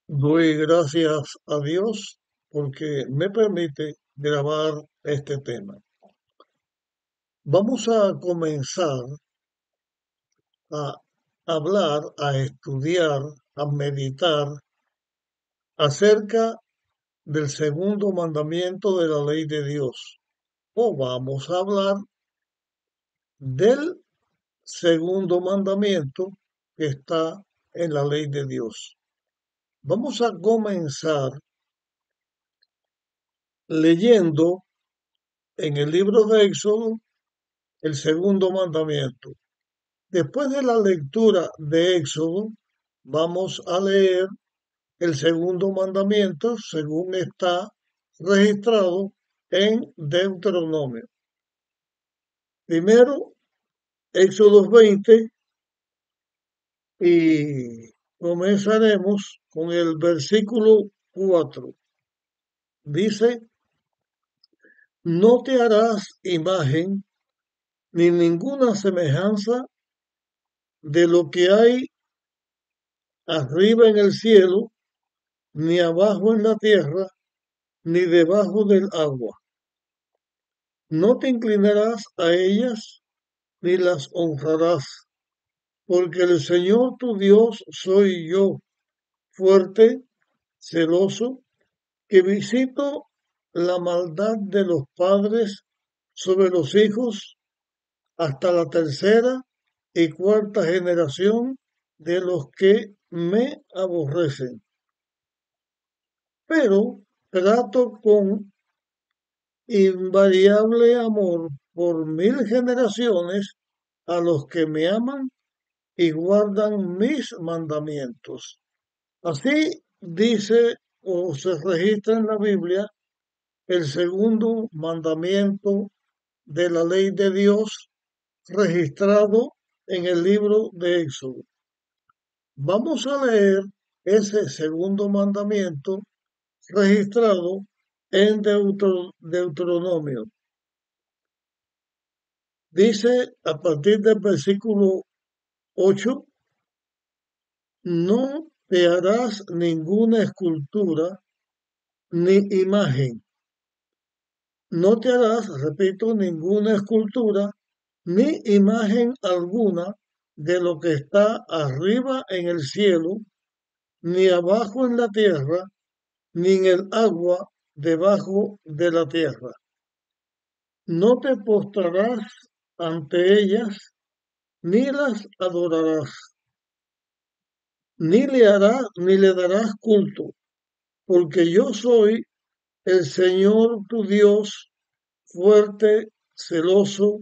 Doy gracias a Dios porque me permite grabar este tema. Vamos a comenzar a hablar, a estudiar, a meditar acerca del segundo mandamiento de la ley de Dios. O vamos a hablar del segundo mandamiento que está en la ley de Dios. Vamos a comenzar leyendo en el libro de Éxodo el segundo mandamiento. Después de la lectura de Éxodo, vamos a leer el segundo mandamiento según está registrado en Deuteronomio. Primero, Éxodo 20 y comenzaremos con el versículo 4. Dice, no te harás imagen ni ninguna semejanza de lo que hay arriba en el cielo, ni abajo en la tierra, ni debajo del agua. No te inclinarás a ellas, ni las honrarás, porque el Señor tu Dios soy yo, fuerte, celoso, que visito la maldad de los padres sobre los hijos hasta la tercera y cuarta generación de los que me aborrecen. Pero trato con invariable amor por 1000 generaciones a los que me aman y guardan mis mandamientos. Así dice o se registra en la Biblia el segundo mandamiento de la ley de Dios registrado en el libro de Éxodo. Vamos a leer ese segundo mandamiento registrado en Deuteronomio. Dice a partir del versículo 8, no te harás ninguna escultura ni imagen. No te harás, repito, ninguna escultura ni imagen alguna de lo que está arriba en el cielo, ni abajo en la tierra, ni en el agua debajo de la tierra. No te postrarás ante ellas, ni las adorarás, ni le darás culto, porque yo soy el Señor tu Dios, fuerte, celoso,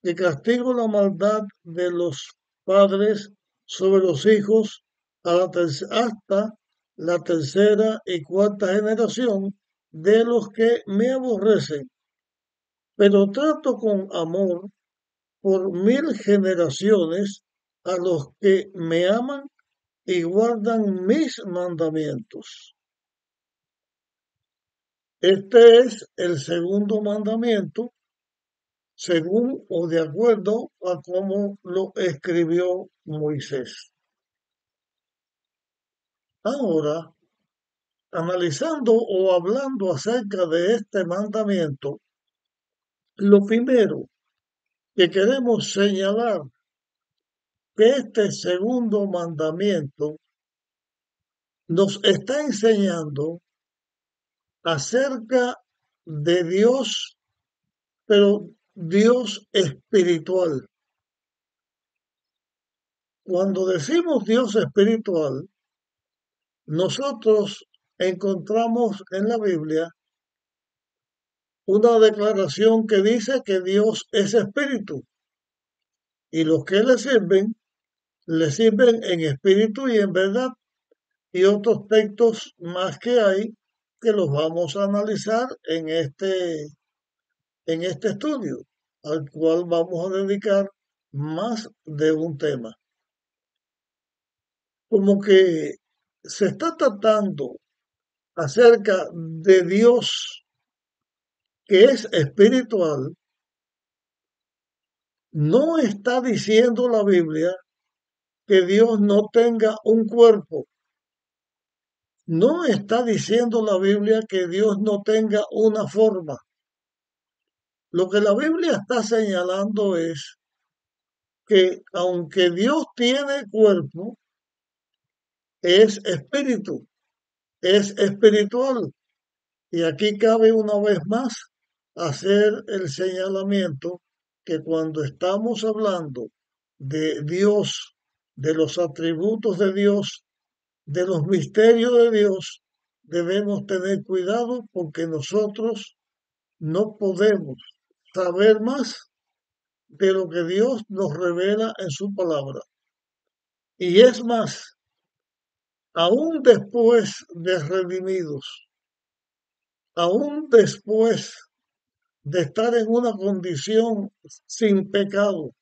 que castigo la maldad de los padres sobre los hijos hasta la tercera y cuarta generación de los que me aborrecen, pero trato con amor por 1000 generaciones a los que me aman y guardan mis mandamientos. Este es el segundo mandamiento, según o de acuerdo a cómo lo escribió Moisés. Ahora, analizando o hablando acerca de este mandamiento, lo primero que queremos señalar que este segundo mandamiento nos está enseñando acerca de Dios, pero Dios espiritual. Cuando decimos Dios espiritual, nosotros encontramos en la Biblia una declaración que dice que Dios es espíritu y los que le sirven en espíritu y en verdad, y otros textos más que hay que los vamos a analizar en este estudio, al cual vamos a dedicar más de un tema. Como que se está tratando acerca de Dios que es espiritual, no está diciendo la Biblia que Dios no tenga un cuerpo, No está diciendo la Biblia que Dios no tenga una forma. Lo que la Biblia está señalando es que aunque Dios tiene cuerpo, es espíritu, es espiritual. Y aquí cabe una vez más hacer el señalamiento que cuando estamos hablando de Dios, de los atributos de Dios, de los misterios de Dios, debemos tener cuidado porque nosotros no podemos saber más de lo que Dios nos revela en su palabra. Y es más, aún después de redimidos, aún después de estar en una condición sin pecado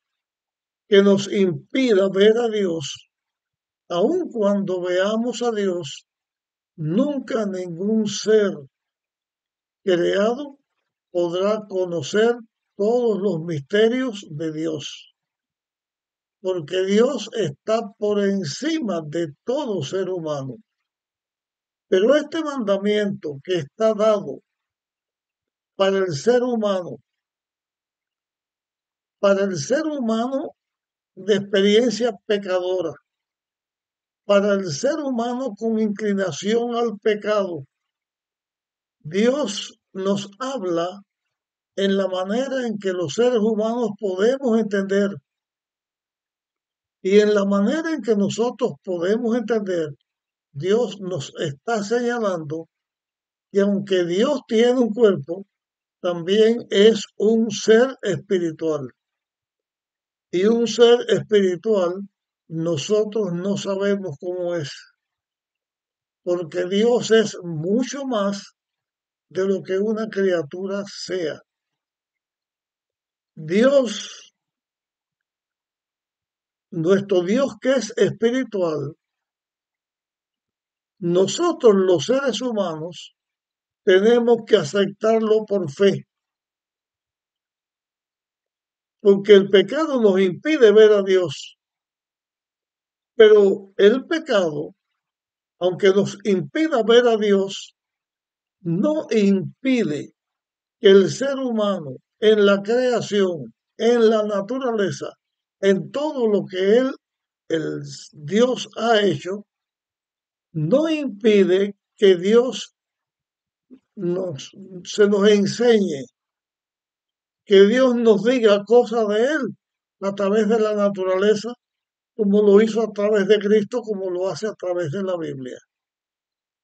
que nos impida ver a Dios, aun cuando veamos a Dios, nunca ningún ser creado podrá conocer todos los misterios de Dios, porque Dios está por encima de todo ser humano. Pero este mandamiento que está dado para el ser humano, para el ser humano de experiencia pecadora, para el ser humano con inclinación al pecado, Dios nos habla en la manera en que los seres humanos podemos entender y en la manera en que nosotros podemos entender, Dios nos está señalando que aunque Dios tiene un cuerpo, también es un ser espiritual. Y un ser espiritual, nosotros no sabemos cómo es, porque Dios es mucho más de lo que una criatura sea. Dios, nuestro Dios que es espiritual, nosotros los seres humanos tenemos que aceptarlo por fe, porque el pecado nos impide ver a Dios, pero el pecado, aunque nos impida ver a Dios, no impide que el ser humano en la creación, en la naturaleza, en todo lo que el Dios ha hecho, no impide que Dios se nos enseñe, que Dios nos diga cosas de Él a través de la naturaleza, como lo hizo a través de Cristo, como lo hace a través de la Biblia.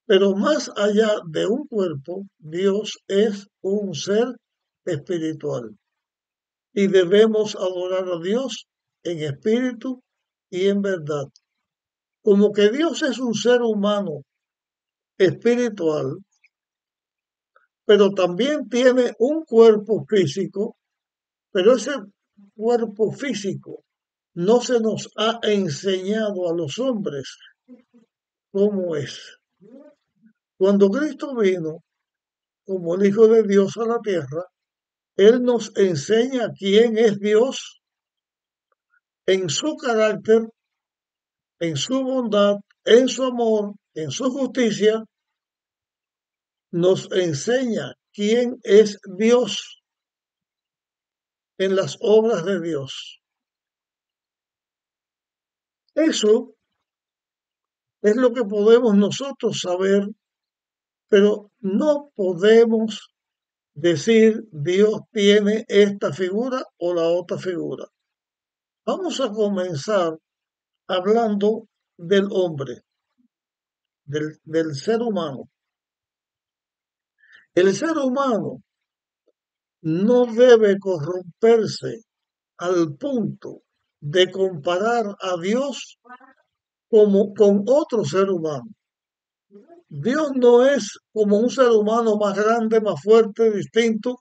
Pero más allá de un cuerpo, Dios es un ser espiritual y debemos adorar a Dios en espíritu y en verdad. Como que Dios es un ser humano espiritual, pero también tiene un cuerpo físico, pero ese cuerpo físico no se nos ha enseñado a los hombres cómo es. Cuando Cristo vino como el Hijo de Dios a la tierra, Él nos enseña quién es Dios en su carácter, en su bondad, en su amor, en su justicia, nos enseña quién es Dios en las obras de Dios. Eso es lo que podemos nosotros saber, pero no podemos decir Dios tiene esta figura o la otra figura. Vamos a comenzar hablando del hombre, del ser humano. El ser humano no debe corromperse al punto de comparar a Dios como con otro ser humano. Dios no es como un ser humano más grande, más fuerte, distinto.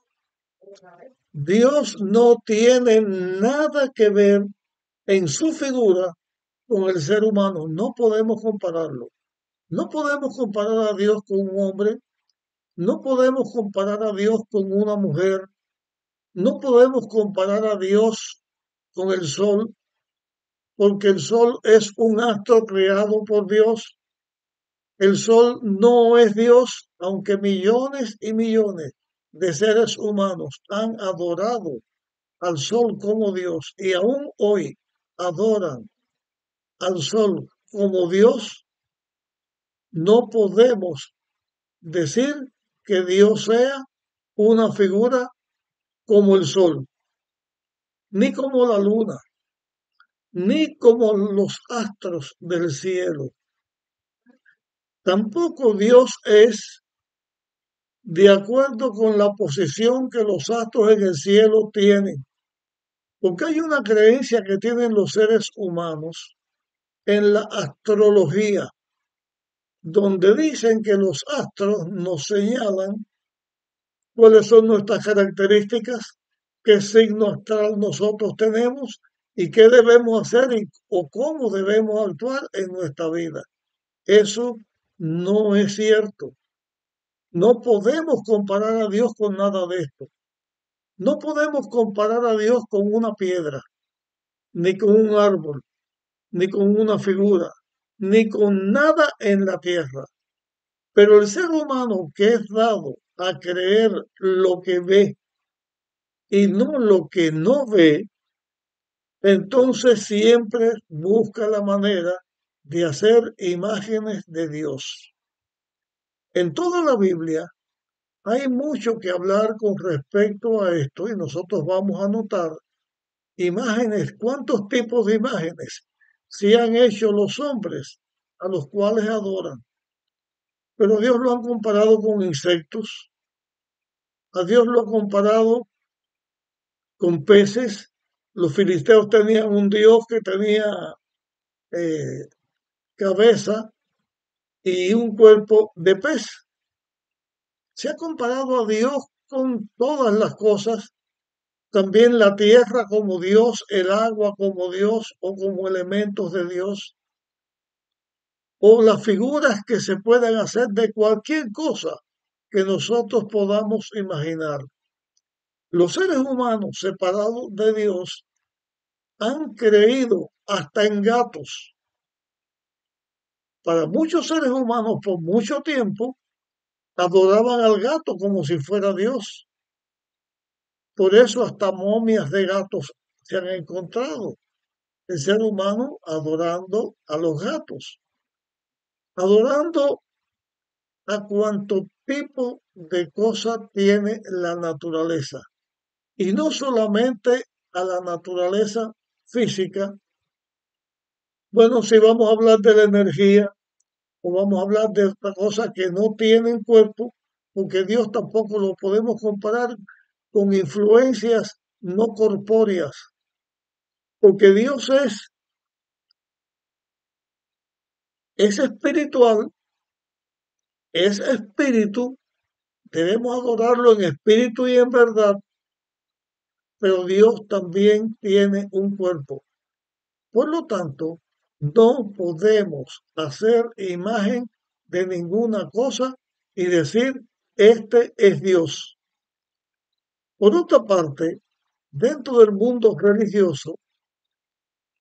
Dios no tiene nada que ver en su figura con el ser humano. No podemos compararlo. No podemos comparar a Dios con un hombre. No podemos comparar a Dios con una mujer. No podemos comparar a Dios con el sol, porque el sol es un astro creado por Dios El sol no es Dios, aunque millones y millones de seres humanos han adorado al sol como Dios y aún hoy adoran al sol como Dios. No podemos decir que Dios sea una figura como el sol, ni como la luna, ni como los astros del cielo. Tampoco Dios es de acuerdo con la posición que los astros en el cielo tienen, porque hay una creencia que tienen los seres humanos en la astrología, donde dicen que los astros nos señalan cuáles son nuestras características, qué signo astral nosotros tenemos y qué debemos hacer o cómo debemos actuar en nuestra vida. Eso no es cierto. No podemos comparar a Dios con nada de esto. No podemos comparar a Dios con una piedra, ni con un árbol, ni con una figura, ni con nada en la tierra. Pero el ser humano que es dado a creer lo que ve y no lo que no ve, entonces siempre busca la manera de hacer imágenes de Dios. En toda la Biblia hay mucho que hablar con respecto a esto y nosotros vamos a notar imágenes, cuántos tipos de imágenes se han hecho los hombres a los cuales adoran. Pero Dios lo han comparado con insectos, a Dios lo ha comparado con peces. Los filisteos tenían un dios que tenía eh, cabeza y un cuerpo de pez. Se ha comparado a Dios con todas las cosas, también la tierra como Dios, el agua como Dios o como elementos de Dios, o las figuras que se pueden hacer de cualquier cosa que nosotros podamos imaginar. Los seres humanos separados de Dios han creído hasta en gatos. Para muchos seres humanos por mucho tiempo adoraban al gato como si fuera Dios. Por eso hasta momias de gatos se han encontrado. El ser humano adorando a los gatos, adorando a cuanto tipo de cosa tiene la naturaleza. Y no solamente a la naturaleza física. Bueno, si vamos a hablar de la energía o vamos a hablar de otra cosa que no tienen cuerpo, porque Dios tampoco lo podemos comparar con influencias no corpóreas, porque Dios es espiritual, es espíritu, debemos adorarlo en espíritu y en verdad, pero Dios también tiene un cuerpo. Por lo tanto, no podemos hacer imagen de ninguna cosa y decir, este es Dios. Por otra parte, dentro del mundo religioso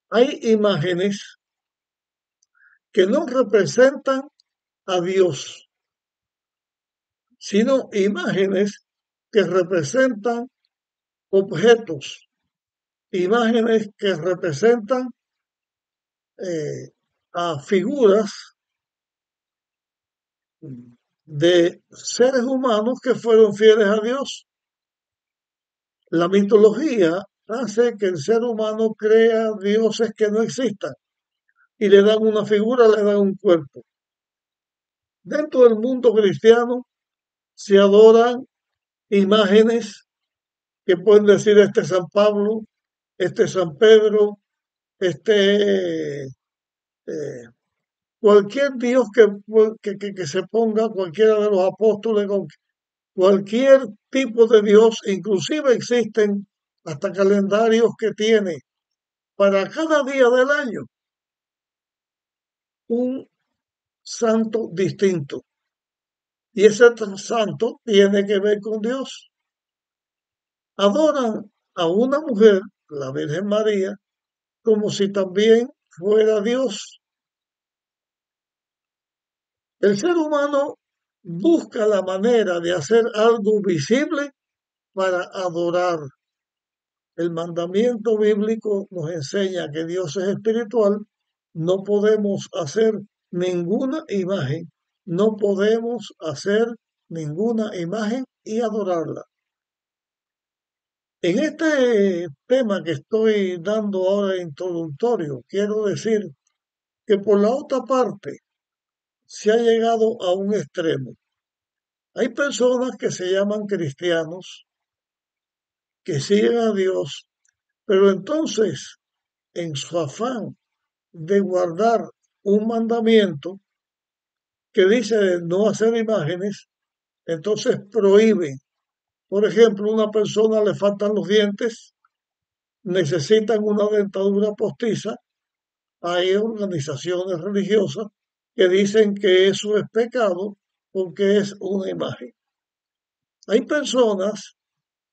hay imágenes que no representan a Dios, sino imágenes que representan objetos, imágenes que representan a figuras de seres humanos que fueron fieles a Dios. La mitología hace que el ser humano crea dioses que no existan y le dan una figura, le dan un cuerpo. Dentro del mundo cristiano se adoran imágenes que pueden decir este es San Pablo, este es San Pedro, este cualquier dios que se ponga, cualquiera de los apóstoles, cualquier tipo de dios, inclusive existen hasta calendarios que tiene para cada día del año un santo distinto. Y ese santo tiene que ver con Dios. Adoran a una mujer, la Virgen María, como si también fuera Dios. El ser humano busca la manera de hacer algo visible para adorar. El mandamiento bíblico nos enseña que Dios es espiritual. No podemos hacer ninguna imagen. No podemos hacer ninguna imagen y adorarla. En este tema que estoy dando ahora introductorio, quiero decir que por la otra parte se ha llegado a un extremo. Hay personas que se llaman cristianos, que siguen a Dios, pero entonces, en su afán de guardar un mandamiento que dice no hacer imágenes, entonces prohíben. Por ejemplo, a una persona le faltan los dientes, necesitan una dentadura postiza. Hay organizaciones religiosas que dicen que eso es pecado porque es una imagen. Hay personas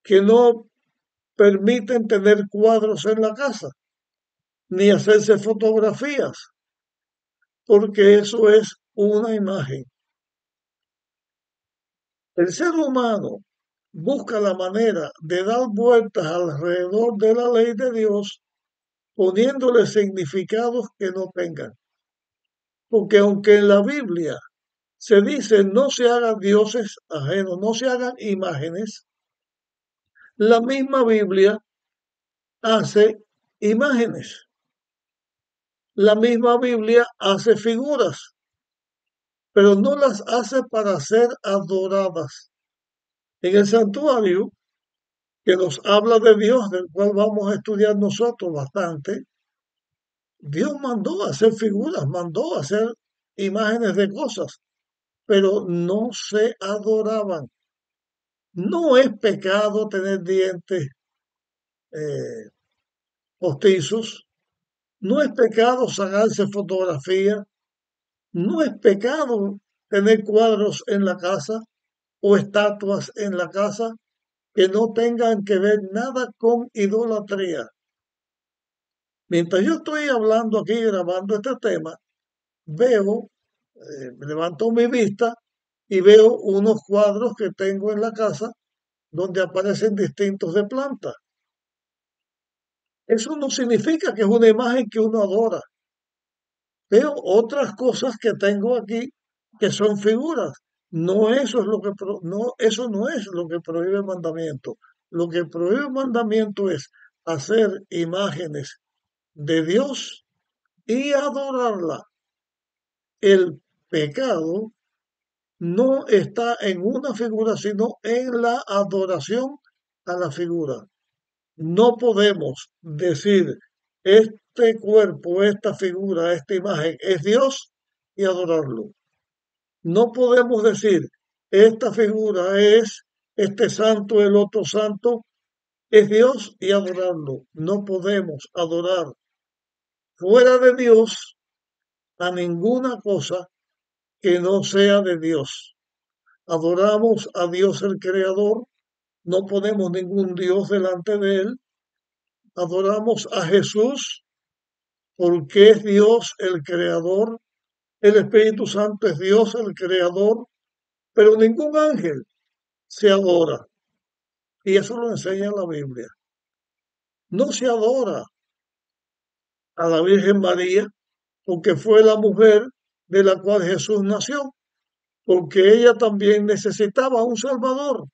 que no permiten tener cuadros en la casa, ni hacerse fotografías, porque eso es una imagen. El ser humano busca la manera de dar vueltas alrededor de la ley de Dios, poniéndole significados que no tengan. Porque aunque en la Biblia se dice no se hagan dioses ajenos, no se hagan imágenes, la misma Biblia hace imágenes. La misma Biblia hace figuras, pero no las hace para ser adoradas. En el santuario, que nos habla de Dios, del cual vamos a estudiar nosotros bastante, Dios mandó a hacer figuras, mandó a hacer imágenes de cosas, pero no se adoraban. No es pecado tener dientes eh, postizos, no es pecado sacarse fotografías, no es pecado tener cuadros en la casa o estatuas en la casa que no tengan que ver nada con idolatría. Mientras yo estoy hablando aquí, grabando este tema, veo, levanto mi vista y veo unos cuadros que tengo en la casa donde aparecen distintos de plantas. Eso no significa que es una imagen que uno adora. Veo otras cosas que tengo aquí que son figuras. No eso es lo que no eso no es lo que prohíbe el mandamiento. Lo que prohíbe el mandamiento es hacer imágenes de Dios y adorarla. El pecado no está en una figura, sino en la adoración a la figura. No podemos decir este cuerpo, esta figura, esta imagen es Dios y adorarlo. No podemos decir esta figura es este santo, el otro santo, es Dios y adorarlo. No podemos adorar fuera de Dios a ninguna cosa que no sea de Dios. Adoramos a Dios el Creador, no ponemos ningún Dios delante de Él. Adoramos a Jesús porque es Dios el Creador. El Espíritu Santo es Dios el Creador, pero ningún ángel se adora. Y eso lo enseña la Biblia. No se adora a la Virgen María porque fue la mujer de la cual Jesús nació, porque ella también necesitaba un Salvador.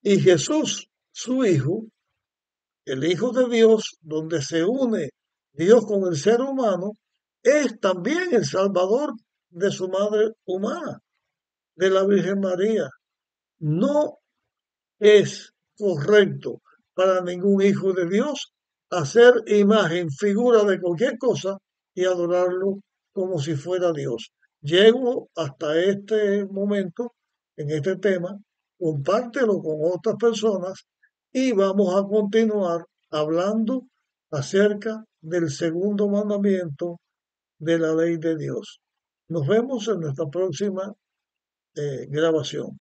Y Jesús, su Hijo, el Hijo de Dios, donde se une Dios con el ser humano, es también el Salvador de su madre humana, de la Virgen María. No es correcto para ningún hijo de Dios hacer imagen, figura de cualquier cosa y adorarlo como si fuera Dios. Llego hasta este momento en este tema, compártelo con otras personas y vamos a continuar hablando acerca del segundo mandamiento de la ley de Dios. Nos vemos en nuestra próxima grabación.